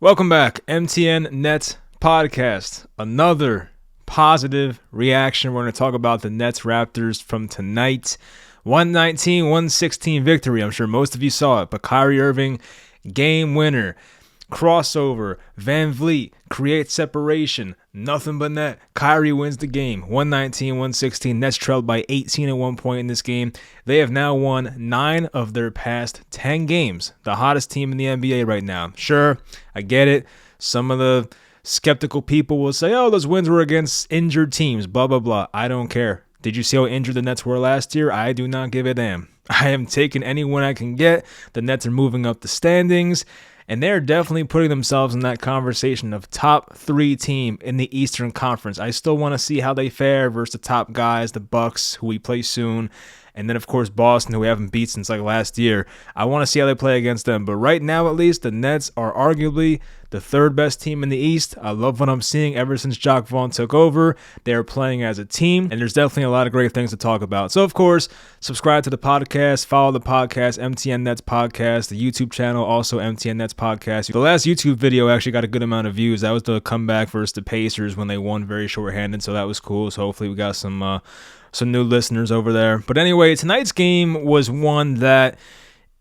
Welcome back, MTN Nets podcast. Another positive reaction. We're going to talk about the Nets Raptors from tonight. 119-116 victory. I'm sure most of you saw it, but Kyrie Irving, game winner. Crossover. Van Vliet creates separation. Nothing but net. Kyrie wins the game. 119-116. Nets trailed by 18 at one point in this game. They have now won 9 of their past 10 games. The hottest team in the NBA right now. Sure, I get it. Some of the skeptical people will say, oh, those wins were against injured teams, blah, blah, blah. I don't care. Did you see how injured the Nets were last year? I do not give a damn. I am taking any win I can get. The Nets are moving up the standings. And they're definitely putting themselves in that conversation of top 3 team in the Eastern Conference. I still want to see how they fare versus the top guys, the Bucks, who we play soon. And then, of course, Boston, who we haven't beat since like last year. I want to see how they play against them. But right now, at least, the Nets are arguably the third best team in the East. I love what I'm seeing ever since Jacque Vaughn took over. They're playing as a team, and there's definitely a lot of great things to talk about. So, of course, subscribe to the podcast, follow the podcast, MTN Nets Podcast, the YouTube channel, also MTN Nets Podcast. The last YouTube video actually got a good amount of views. That was the comeback versus the Pacers when they won very shorthanded, so that was cool. So hopefully we got some new listeners over there. But anyway, tonight's game was one that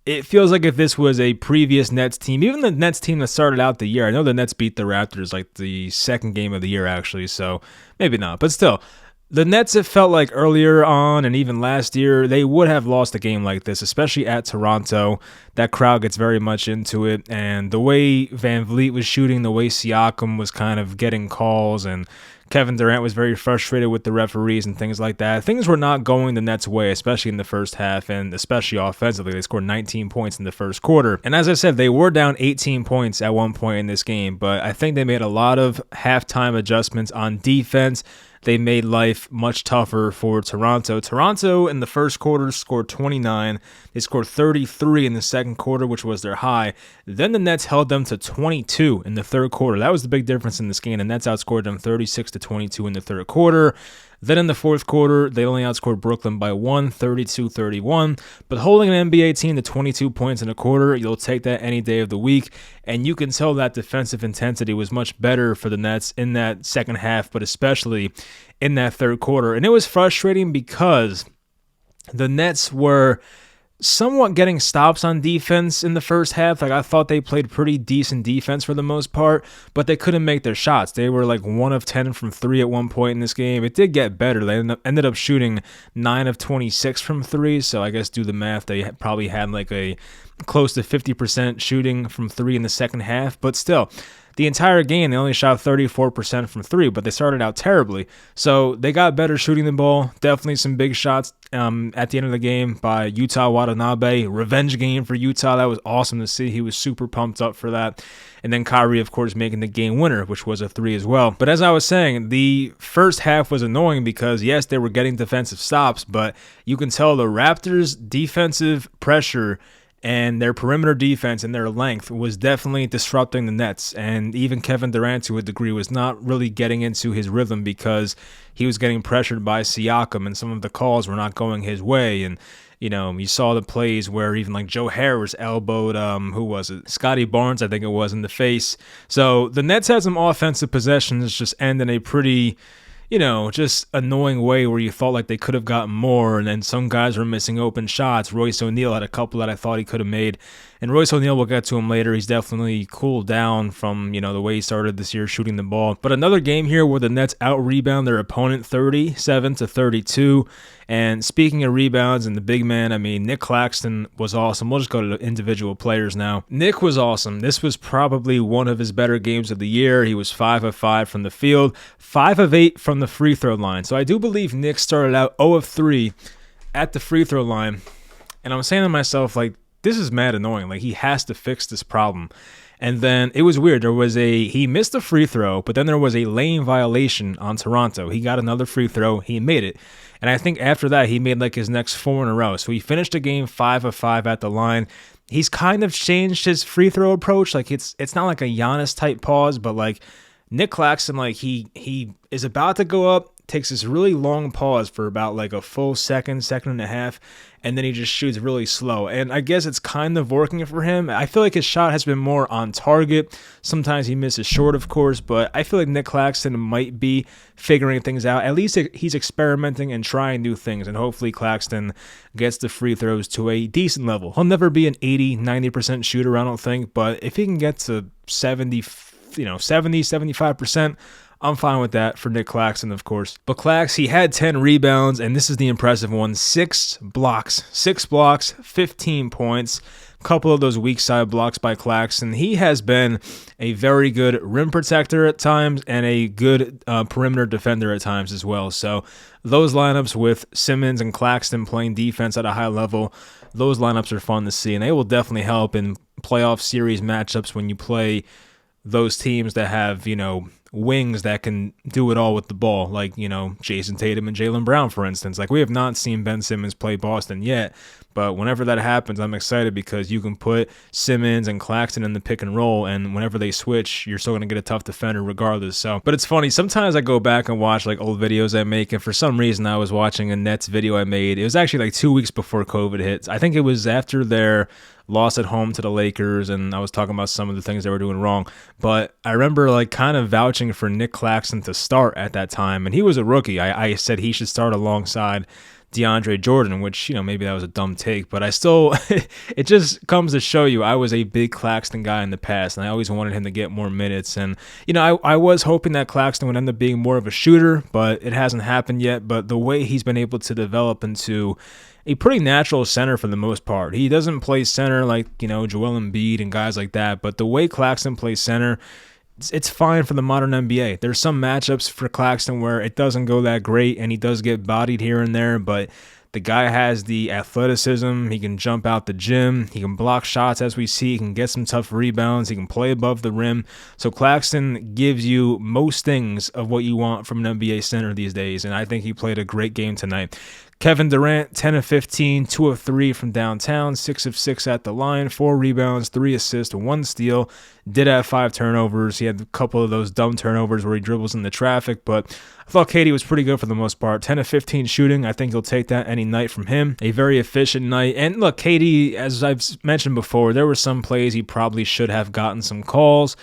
it feels like if this was a previous Nets team, even the Nets team that started out the year, I know the Nets beat the Raptors like the second game of the year actually, so maybe not. But still, the Nets, it felt like earlier on and even last year, they would have lost a game like this, especially at Toronto. That crowd gets very much into it, and the way Van Vliet was shooting, the way Siakam was kind of getting calls, and Kevin Durant was very frustrated with the referees and things like that. Things were not going the Nets' way, especially in the first half, and especially offensively. They scored 19 points in the first quarter. And as I said, they were down 18 points at one point in this game, but I think they made a lot of halftime adjustments on defense. They made life much tougher for Toronto. Toronto in the first quarter scored 29. They scored 33 in the second quarter, which was their high. Then the Nets held them to 22 in the third quarter. That was the big difference in this game. The Nets outscored them 36-22 in the third quarter. Then in the fourth quarter, they only outscored Brooklyn by 32-31. But holding an NBA team to 22 points in a quarter, you'll take that any day of the week. And you can tell that defensive intensity was much better for the Nets in that second half, but especially in that third quarter. And it was frustrating because the Nets were somewhat getting stops on defense in the first half. Like, I thought they played pretty decent defense for the most part, but they couldn't make their shots. They were like 1 of 10 from 3 at one point in this game. It did get better. They ended up shooting 9 of 26 from 3, so I guess do the math. They probably had like a close to 50% shooting from 3 in the second half, but still, the entire game, they only shot 34% from 3, but they started out terribly. So they got better shooting the ball. Definitely some big shots at the end of the game by Utah Watanabe. Revenge game for Utah. That was awesome to see. He was super pumped up for that. And then Kyrie, of course, making the game winner, which was a 3 as well. But as I was saying, the first half was annoying because, yes, they were getting defensive stops, but you can tell the Raptors' defensive pressure and their perimeter defense and their length was definitely disrupting the Nets. And even Kevin Durant, to a degree, was not really getting into his rhythm because he was getting pressured by Siakam and some of the calls were not going his way. And, you know, you saw the plays where even like Joe Harris elbowed, who was it? Scotty Barnes, I think it was, in the face. So the Nets had some offensive possessions just end in a pretty, just annoying way where you felt like they could have gotten more, and then some guys were missing open shots. Royce O'Neill had a couple that I thought he could have made, and Royce O'Neill, we'll get to him later. He's definitely cooled down from, the way he started this year shooting the ball. But another game here where the Nets out-rebound their opponent 37-32, and speaking of rebounds and the big man, Nick Claxton was awesome. We'll just go to the individual players now. Nick was awesome. This was probably one of his better games of the year. He was 5 of 5 from the field, 5 of 8 from the free throw line. So I do believe Nick started out 0 of 3 at the free throw line. And I'm saying to myself, like, this is mad annoying. Like, he has to fix this problem. And then it was weird. He missed a free throw, but then there was a lane violation on Toronto. He got another free throw. He made it. And I think after that, he made like his next 4 in a row. So he finished the game 5 of 5 at the line. He's kind of changed his free throw approach. Like, it's not like a Giannis type pause, but like Nick Claxton, like he is about to go up takes this really long pause for about like a full second and a half, and then he just shoots really slow. And I guess it's kind of working for him. I feel like his shot has been more on target. Sometimes he misses short, of course, but I feel like Nick Claxton might be figuring things out. At least he's experimenting and trying new things, and hopefully Claxton gets the free throws to a decent level. He'll never be an 80-90% shooter, I don't think, but if he can get to 70-75%, I'm fine with that for Nick Claxton, of course. But Clax, he had 10 rebounds, and this is the impressive one. 6 blocks, 15 points. A couple of those weak side blocks by Claxton. He has been a very good rim protector at times and a good perimeter defender at times as well. So those lineups with Simmons and Claxton playing defense at a high level, those lineups are fun to see, and they will definitely help in playoff series matchups when you play those teams that have, wings that can do it all with the ball, like, Jason Tatum and Jaylen Brown, for instance. Like, we have not seen Ben Simmons play Boston yet, but whenever that happens, I'm excited because you can put Simmons and Claxton in the pick and roll, and whenever they switch, you're still going to get a tough defender regardless. So, but it's funny, sometimes I go back and watch like old videos I make, and for some reason I was watching a Nets video I made. It was actually like 2 weeks before COVID hit. I think it was after their loss at home to the Lakers, and I was talking about some of the things they were doing wrong. But I remember like kind of vouching for Nick Claxton to start at that time, and he was a rookie. I said he should start alongside DeAndre Jordan, which, maybe that was a dumb take, but I still, it just comes to show you I was a big Claxton guy in the past, and I always wanted him to get more minutes. And, I was hoping that Claxton would end up being more of a shooter, but it hasn't happened yet. But the way he's been able to develop into a pretty natural center for the most part. He doesn't play center like, Joel Embiid and guys like that, but the way Claxton plays center, it's fine for the modern NBA. There's some matchups for Claxton where it doesn't go that great, and he does get bodied here and there, but the guy has the athleticism. He can jump out the gym. He can block shots, as we see. He can get some tough rebounds. He can play above the rim. So Claxton gives you most things of what you want from an NBA center these days, and I think he played a great game tonight. Kevin Durant, 10 of 15, 2 of 3 from downtown, 6 of 6 at the line, 4 rebounds, 3 assists, 1 steal. Did have 5 turnovers. He had a couple of those dumb turnovers where he dribbles into traffic, but I thought KD was pretty good for the most part. 10 of 15 shooting. I think you'll take that any night from him. A very efficient night. And look, KD, as I've mentioned before, there were some plays he probably should have gotten some calls.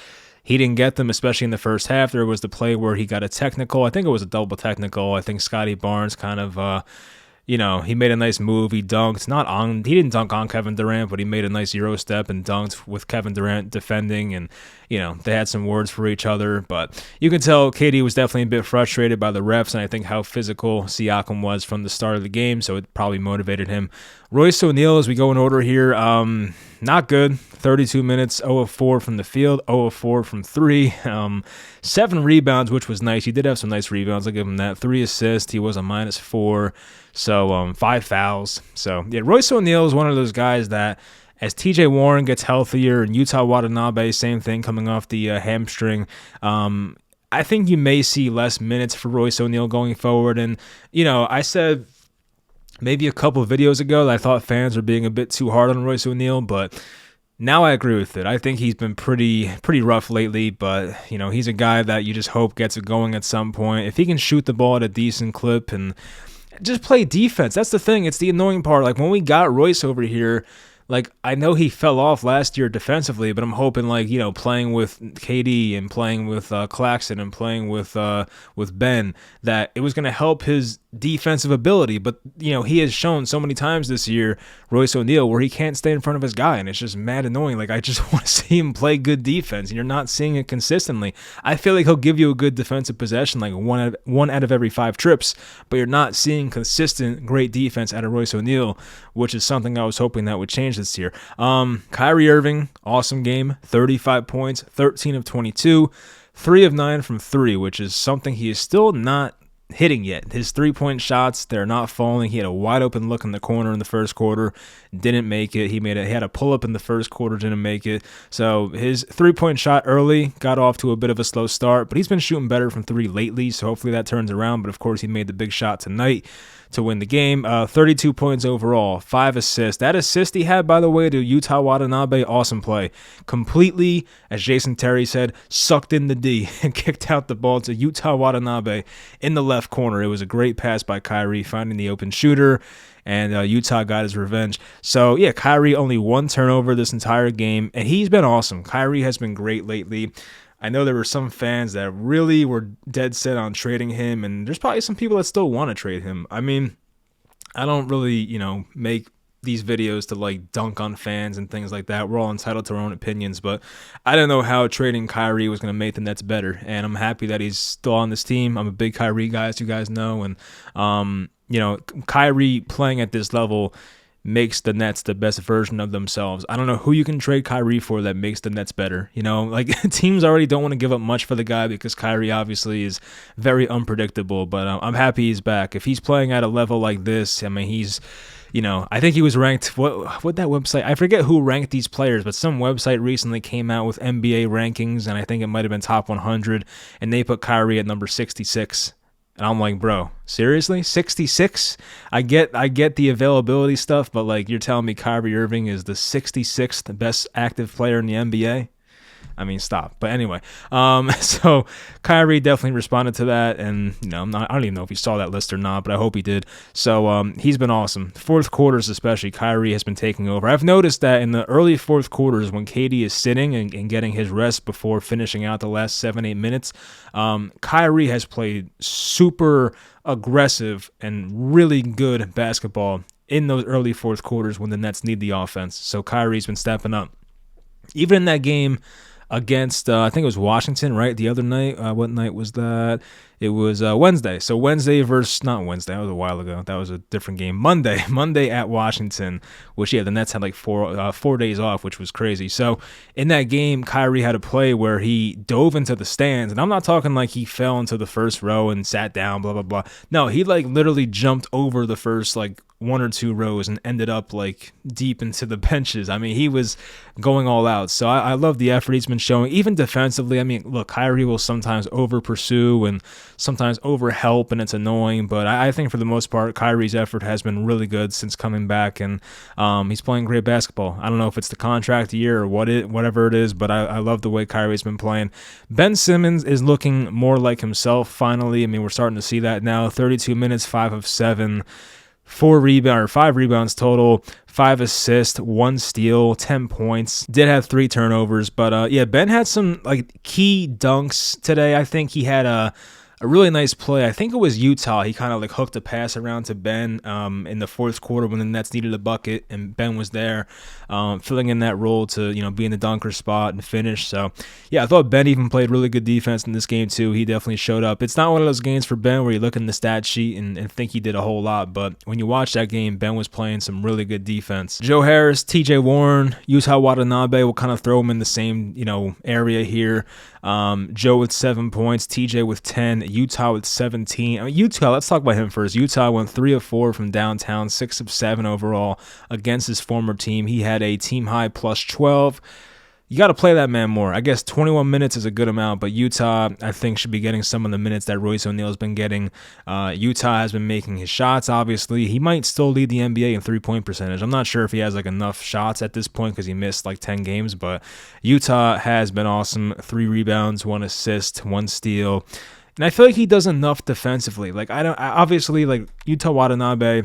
He didn't get them, especially in the first half. There was the play where he got a technical. I think it was a double technical. I think Scotty Barnes kind of he made a nice move. He dunked. He didn't dunk on Kevin Durant, but he made a nice Euro step and dunked with Kevin Durant defending. And, they had some words for each other. But you can tell KD was definitely a bit frustrated by the refs, and I think how physical Siakam was from the start of the game, so it probably motivated him. Royce O'Neill, as we go in order here, not good. 32 minutes, 0 of 4 from the field, 0 of 4 from 3. 7 rebounds, which was nice. He did have some nice rebounds. I'll give him that. 3 assists. He was a -4. So 5 fouls. So, yeah, Royce O'Neill is one of those guys that as TJ Warren gets healthier and Utah Watanabe, same thing, coming off the hamstring, I think you may see less minutes for Royce O'Neill going forward. And, I said maybe a couple of videos ago that I thought fans were being a bit too hard on Royce O'Neill, but now I agree with it. I think he's been pretty rough lately, but, he's a guy that you just hope gets it going at some point. If he can shoot the ball at a decent clip and just play defense, that's the thing. It's the annoying part. Like, when we got Royce over here, like, I know he fell off last year defensively, but I'm hoping, like, playing with KD and playing with Claxton and playing with Ben, that it was going to help his defensive ability. But, he has shown so many times this year, Royce O'Neill, where he can't stay in front of his guy, and it's just mad annoying. Like, I just want to see him play good defense, and you're not seeing it consistently. I feel like he'll give you a good defensive possession, like one out of every 5 trips, but you're not seeing consistent great defense out of Royce O'Neill, which is something I was hoping that would change this year. Kyrie Irving, awesome game, 35 points, 13 of 22, 3 of 9 from 3, which is something he is still not hitting yet. His 3-point shots, they're not falling. He had a wide open look in the corner in the first quarter, didn't make it. He had a pull up in the first quarter, didn't make it. So his 3-point shot early got off to a bit of a slow start, but he's been shooting better from 3 lately, so hopefully that turns around. But of course, he made the big shot tonight to win the game. 32 points overall, 5 assists. That assist he had, by the way, to Utah Watanabe, awesome play. Completely, as Jason Terry said, sucked in the D and kicked out the ball to Utah Watanabe in the left left corner. It was a great pass by Kyrie, finding the open shooter, and Utah got his revenge. So, yeah, Kyrie only 1 turnover this entire game, and he's been awesome. Kyrie has been great lately. I know there were some fans that really were dead set on trading him, and there's probably some people that still want to trade him. I mean, I don't really, make these videos to like dunk on fans and things like that. We're all entitled to our own opinions, but I don't know how trading Kyrie was going to make the Nets better, and I'm happy that he's still on this team. I'm a big Kyrie guy, as you guys know, and Kyrie playing at this level makes the Nets the best version of themselves. I don't know who you can trade Kyrie for that makes the Nets better. Teams already don't want to give up much for the guy because Kyrie obviously is very unpredictable, but I'm happy he's back. If he's playing at a level like this, I mean, he's, I think he was ranked, what that website, I forget who ranked these players, but some website recently came out with NBA rankings, and I think it might have been top 100, and they put Kyrie at number 66. And I'm like, bro, seriously? 66? I get the availability stuff, but like you're telling me Kyrie Irving is the 66th best active player in the NBA? I mean, stop. But anyway, so Kyrie definitely responded to that, and I don't even know if he saw that list or not, but I hope he did. So he's been awesome. Fourth quarters especially, Kyrie has been taking over. I've noticed that in the early fourth quarters when KD is sitting and getting his rest before finishing out the last 7-8 minutes, Kyrie has played super aggressive and really good basketball in those early fourth quarters when the Nets need the offense. So Kyrie's been stepping up. Even in that game against, I think it was Washington, right? The other night. What night was that? It was Wednesday. So Wednesday versus, not Wednesday, that was a while ago. That was a different game. Monday at Washington, which, the Nets had like 4 days off, which was crazy. So in that game, Kyrie had a play where he dove into the stands. And I'm not talking like he fell into the first row and sat down, blah, blah, blah. No, he like literally jumped over the first like 1 or 2 rows and ended up like deep into the benches. I mean, he was going all out. So I love the effort he's been showing, even defensively. I mean, look, Kyrie will sometimes over pursue and sometimes over help, and it's annoying. But I think for the most part, Kyrie's effort has been really good since coming back, and he's playing great basketball. I don't know if it's the contract year or whatever it is, but I love the way Kyrie's been playing. Ben Simmons is looking more like himself finally. I mean, we're starting to see that now. 32 minutes, 5 of 7. 5 rebounds total, 5 assists, 1 steal, 10 points. Did have 3 turnovers, but Ben had some like key dunks today. I think he had a really nice play. I think it was Utah. He kind of like hooked a pass around to Ben in the fourth quarter when the Nets needed a bucket, and Ben was there filling in that role to be in the dunker spot and finish. So yeah, I thought Ben even played really good defense in this game too. He definitely showed up. It's not one of those games for Ben where you look in the stat sheet and think he did a whole lot, but when you watch that game, Ben was playing some really good defense. Joe Harris, TJ Warren, Yuta Watanabe, will kind of throw him in the same area here. Joe with 7 points, TJ with 10, Utah with 17. I mean, Utah, let's talk about him first. Utah went 3 of 4 from downtown, 6 of 7 overall against his former team. He had a team high plus 12. You got to play that man more. I guess 21 minutes is a good amount, but Utah, I think, should be getting some of the minutes that Royce O'Neill has been getting. Utah has been making his shots, obviously. He might still lead the NBA in three-point percentage. I'm not sure if he has like enough shots at this point because he missed like 10 games, but Utah has been awesome. 3 rebounds, 1 assist, 1 steal. And I feel like he does enough defensively. Like, obviously, like, Yuta Watanabe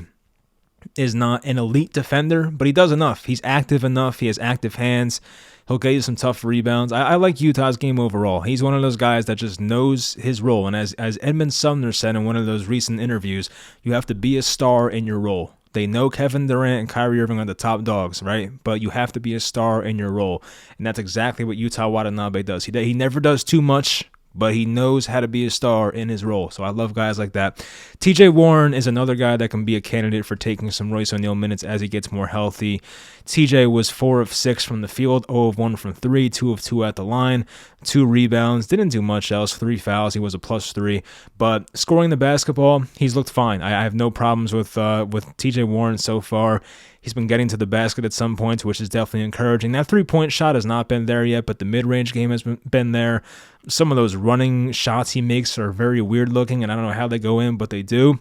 is not an elite defender, but he does enough. He's active enough. He has active hands. He'll get you some tough rebounds. I like Utah's game overall. He's one of those guys that just knows his role. And as Edmund Sumner said in one of those recent interviews, you have to be a star in your role. They know Kevin Durant and Kyrie Irving are the top dogs, right? But you have to be a star in your role. And that's exactly what Yuta Watanabe does. He never does too much, but he knows how to be a star in his role. So I love guys like that. TJ Warren is another guy that can be a candidate for taking some Royce O'Neill minutes as he gets more healthy. TJ was 4 of 6 from the field, 0 of 1 from 3, 2 of 2 at the line, 2 rebounds, didn't do much else, 3 fouls, he was a +3, but scoring the basketball, he's looked fine. I have no problems with TJ Warren so far. He's been getting to the basket at some points, which is definitely encouraging. That 3-point shot has not been there yet, but the mid-range game has been there. Some of those running shots he makes are very weird looking, and I don't know how they go in, but they do.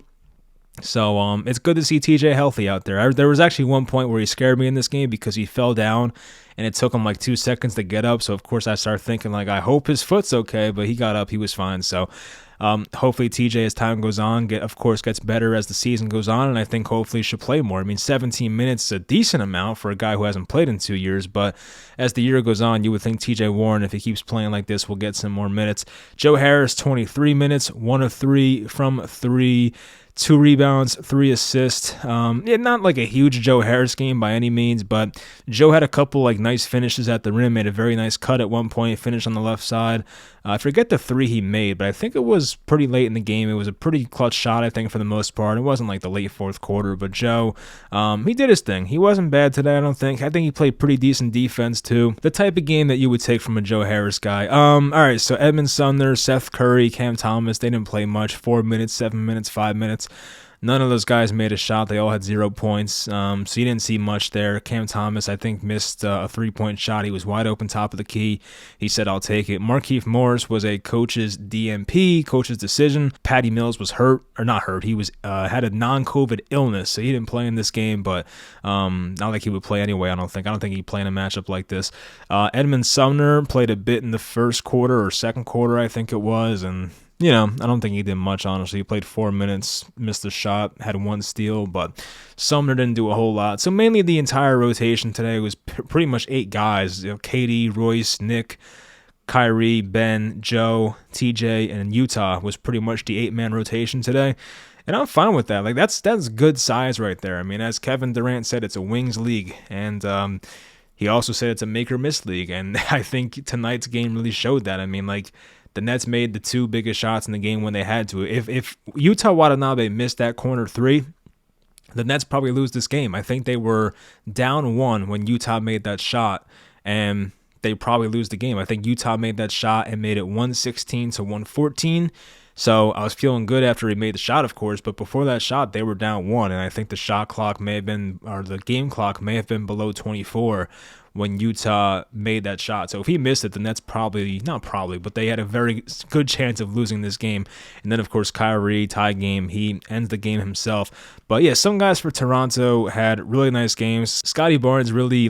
So it's good to see TJ healthy out there. There was actually one point where he scared me in this game because he fell down, and it took him like 2 seconds to get up. So, of course, I started thinking, like, I hope his foot's okay, but he got up. He was fine. So Hopefully TJ, as time goes on, gets better as the season goes on, and I think hopefully should play more. I mean, 17 minutes is a decent amount for a guy who hasn't played in 2 years, but as the year goes on, you would think TJ Warren, if he keeps playing like this, will get some more minutes. Joe Harris, 23 minutes, 1 of 3 from 3, 2 rebounds, 3 assists. Not like a huge Joe Harris game by any means, but Joe had a couple like nice finishes at the rim, made a very nice cut at one point, finished on the left side. I forget the 3 he made, but I think it was pretty late in the game. It was a pretty clutch shot, I think, for the most part. It wasn't like the late fourth quarter, but Joe, he did his thing. He wasn't bad today, I don't think. I think he played pretty decent defense, too. The type of game that you would take from a Joe Harris guy. All right, so Edmund Sumner, Seth Curry, Cam Thomas, they didn't play much. 4 minutes, 7 minutes, 5 minutes. None of those guys made a shot. They all had 0 points. So you didn't see much there. Cam Thomas, I think, missed a 3-point shot. He was wide open top of the key. He said, I'll take it. Markieff Morris was a coach's DMP, coach's decision. Patty Mills was hurt, or not hurt. He was had a non-COVID illness, so he didn't play in this game, but not like he would play anyway, I don't think. I don't think he'd play in a matchup like this. Edmund Sumner played a bit in the first quarter or second quarter, I think it was, and I don't think he did much, honestly. He played 4 minutes, missed a shot, had 1 steal, but Sumner didn't do a whole lot. So mainly the entire rotation today was pretty much 8 guys. KD, Royce, Nick, Kyrie, Ben, Joe, TJ, and Utah was pretty much the 8-man rotation today. And I'm fine with that. Like that's good size right there. I mean, as Kevin Durant said, it's a wings league. And he also said it's a make or miss league. And I think tonight's game really showed that. I mean, like, the Nets made the 2 biggest shots in the game when they had to. If Utah Watanabe missed that corner 3, the Nets probably lose this game. I think they were down 1 when Utah made that shot, and they probably lose the game. I think Utah made that shot and made it 116 to 114. So I was feeling good after he made the shot, of course, but before that shot, they were down 1, and I think the shot clock may have been, or the game clock may have been below 24 when Utah made that shot. So if he missed it, the Nets but they had a very good chance of losing this game. And then, of course, Kyrie, tie game, he ends the game himself. But yeah, some guys for Toronto had really nice games. Scotty Barnes really,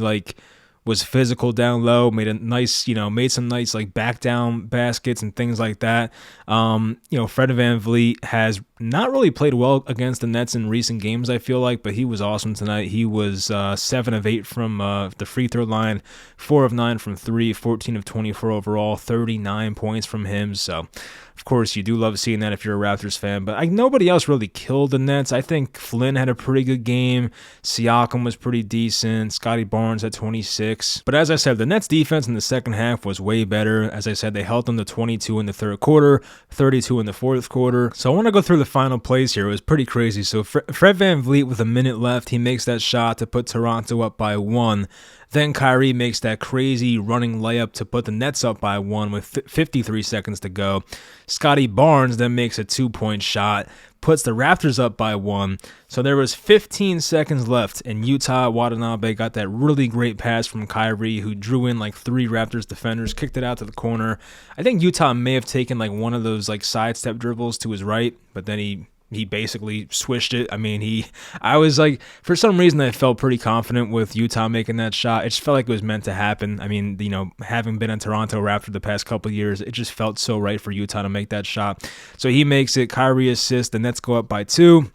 was physical down low, made some nice back down baskets and things like that. Fred VanVleet has not really played well against the Nets in recent games, I feel like, but he was awesome tonight. He was 7 of 8 from the free throw line, 4 of 9 from 3, 14 of 24 overall, 39 points from him. So, of course, you do love seeing that if you're a Raptors fan, but nobody else really killed the Nets. I think Flynn had a pretty good game. Siakam was pretty decent. Scotty Barnes had 26. But as I said, the Nets defense in the second half was way better. As I said, they held them to 22 in the third quarter, 32 in the fourth quarter. So I want to go through the final plays here. It was pretty crazy. So Fred VanVleet, with a minute left, he makes that shot to put Toronto up by 1. Then Kyrie makes that crazy running layup to put the Nets up by 1 with 53 seconds to go. Scotty Barnes then makes a 2-point shot, puts the Raptors up by 1. So there was 15 seconds left, and Utah Watanabe got that really great pass from Kyrie, who drew in 3 Raptors defenders, kicked it out to the corner. I think Utah may have taken one of those sidestep dribbles to his right, but then he basically swished it. I mean, I was for some reason I felt pretty confident with Utah making that shot. It just felt like it was meant to happen. I mean, having been in Toronto Raptor the past couple of years, it just felt so right for Utah to make that shot. So he makes it, Kyrie assists, the Nets go up by 2.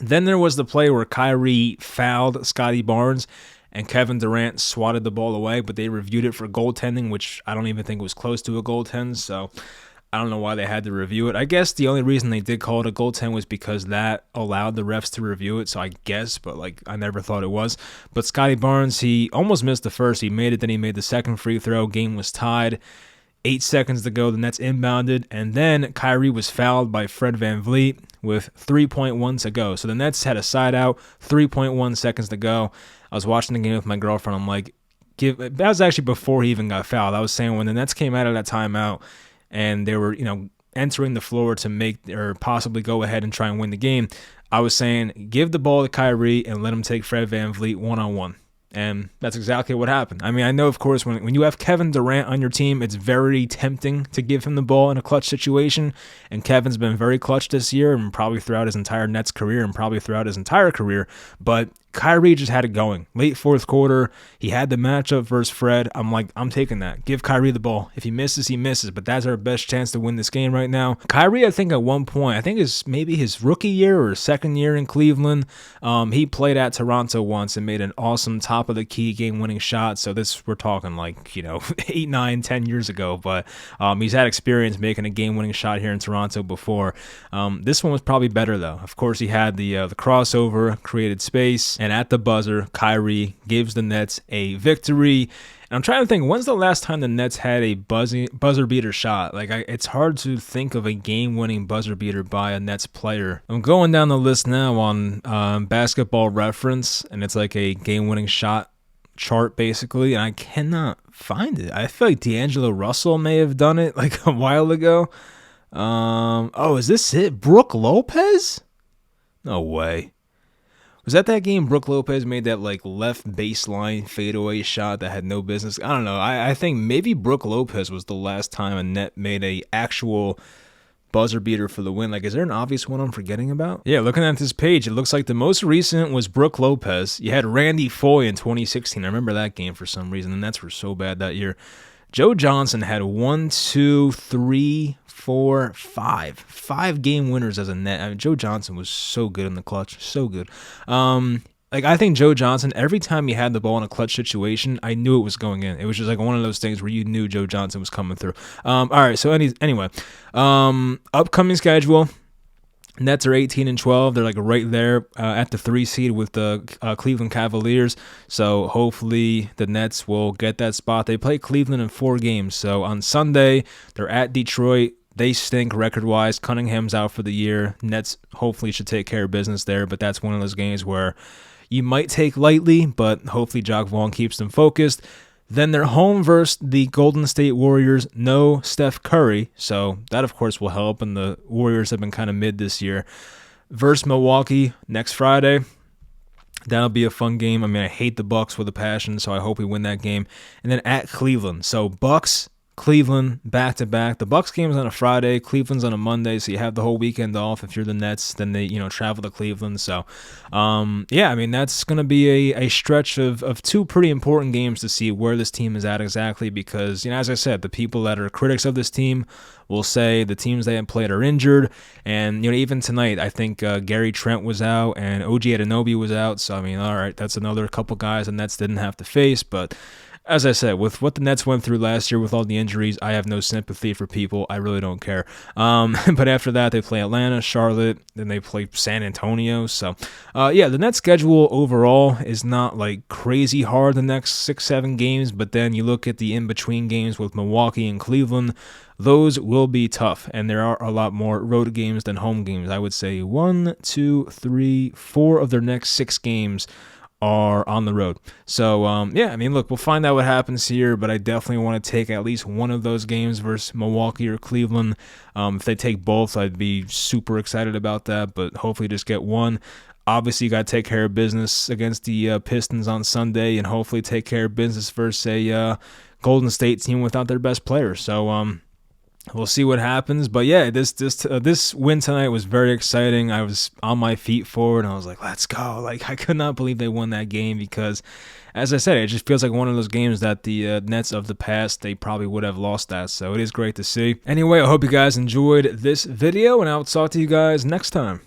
Then there was the play where Kyrie fouled Scotty Barnes, and Kevin Durant swatted the ball away, but they reviewed it for goaltending, which I don't even think was close to a goaltend, so I don't know why they had to review it. I guess the only reason they did call it a goaltend was because that allowed the refs to review it, so I guess, but I never thought it was. But Scotty Barnes, he almost missed the first. He made it, then he made the second free throw. Game was tied. 8 seconds to go, the Nets inbounded, and then Kyrie was fouled by Fred VanVleet with 3.1 to go. So the Nets had a side out, 3.1 seconds to go. I was watching the game with my girlfriend. I'm like, that was actually before he even got fouled. I was saying when the Nets came out of that timeout, and they were, entering the floor to make or possibly go ahead and try and win the game, I was saying, give the ball to Kyrie and let him take Fred VanVleet one-on-one. And that's exactly what happened. I mean, I know, of course, when you have Kevin Durant on your team, it's very tempting to give him the ball in a clutch situation. And Kevin's been very clutch this year and probably throughout his entire Nets career and probably throughout his entire career. But Kyrie just had it going. Late fourth quarter, he had the matchup versus Fred. I'm like, I'm taking that. Give Kyrie the ball. If he misses, he misses. But that's our best chance to win this game right now. Kyrie, I think at one point, I think it's maybe his rookie year or second year in Cleveland, he played at Toronto once and made an awesome top of the key game-winning shot. So this, we're talking like, 8, 9, 10 years ago. But he's had experience making a game-winning shot here in Toronto before. This one was probably better though. Of course, he had the crossover, created space. And at the buzzer, Kyrie gives the Nets a victory. And I'm trying to think, when's the last time the Nets had a buzzer beater shot? Like, it's hard to think of a game-winning buzzer beater by a Nets player. I'm going down the list now on Basketball Reference, and it's like a game-winning shot chart, basically, and I cannot find it. I feel like D'Angelo Russell may have done it, like, a while ago. Oh, is this it? Brook Lopez? No way. Was that game Brook Lopez made that like left baseline fadeaway shot that had no business? I don't know. I think maybe Brook Lopez was the last time a Net made a actual buzzer beater for the win. Like, is there an obvious one I'm forgetting about? Yeah, looking at this page, it looks like the most recent was Brook Lopez. You had Randy Foye in 2016. I remember that game for some reason. The Nets were so bad that year. Joe Johnson had 1, 2, 3, 4, 5 game winners as a Net. I mean, Joe Johnson was so good in the clutch, so good. I think Joe Johnson, every time he had the ball in a clutch situation, I knew it was going in. It was just like one of those things where you knew Joe Johnson was coming through. All right, so anyway, upcoming schedule. Nets are 18-12. They're like right there at the 3 seed with the Cleveland Cavaliers. So hopefully the Nets will get that spot. They play Cleveland in 4 games. So on Sunday, they're at Detroit. They stink record-wise. Cunningham's out for the year. Nets hopefully should take care of business there, but that's one of those games where you might take lightly, but hopefully Jacque Vaughn keeps them focused. Then they're home versus the Golden State Warriors. No Steph Curry, so that, of course, will help, and the Warriors have been kind of mid this year. Versus Milwaukee next Friday. That'll be a fun game. I mean, I hate the Bucks with a passion, so I hope we win that game. And then at Cleveland. So Bucks, Cleveland, back-to-back. The Bucks game's on a Friday, Cleveland's on a Monday, so you have the whole weekend off. If you're the Nets, then they, travel to Cleveland. So, yeah, I mean, that's going to be a stretch of 2 pretty important games to see where this team is at exactly because, as I said, the people that are critics of this team will say the teams they have played are injured. And, even tonight, I think Gary Trent was out and OG Anunoby was out. So, I mean, all right, that's another couple guys the Nets didn't have to face, but as I said, with what the Nets went through last year with all the injuries, I have no sympathy for people. I really don't care. But after that, they play Atlanta, Charlotte, then they play San Antonio. So, yeah, the Nets schedule overall is not like crazy hard the next 6-7 games, but then you look at the in-between games with Milwaukee and Cleveland, those will be tough, and there are a lot more road games than home games. I would say 1, 2, 3, 4 of their next 6 games are on the road. So, yeah, I mean, look, we'll find out what happens here, but I definitely want to take at least one of those games versus Milwaukee or Cleveland. If they take both, I'd be super excited about that, but hopefully just get one. Obviously, you got to take care of business against the Pistons on Sunday and hopefully take care of business versus a Golden State team without their best player. So, we'll see what happens, but yeah, this win tonight was very exciting. I was on my feet forward, and I was like, let's go. Like, I could not believe they won that game because, as I said, it just feels like one of those games that the Nets of the past, they probably would have lost that, so it is great to see. Anyway, I hope you guys enjoyed this video, and I'll talk to you guys next time.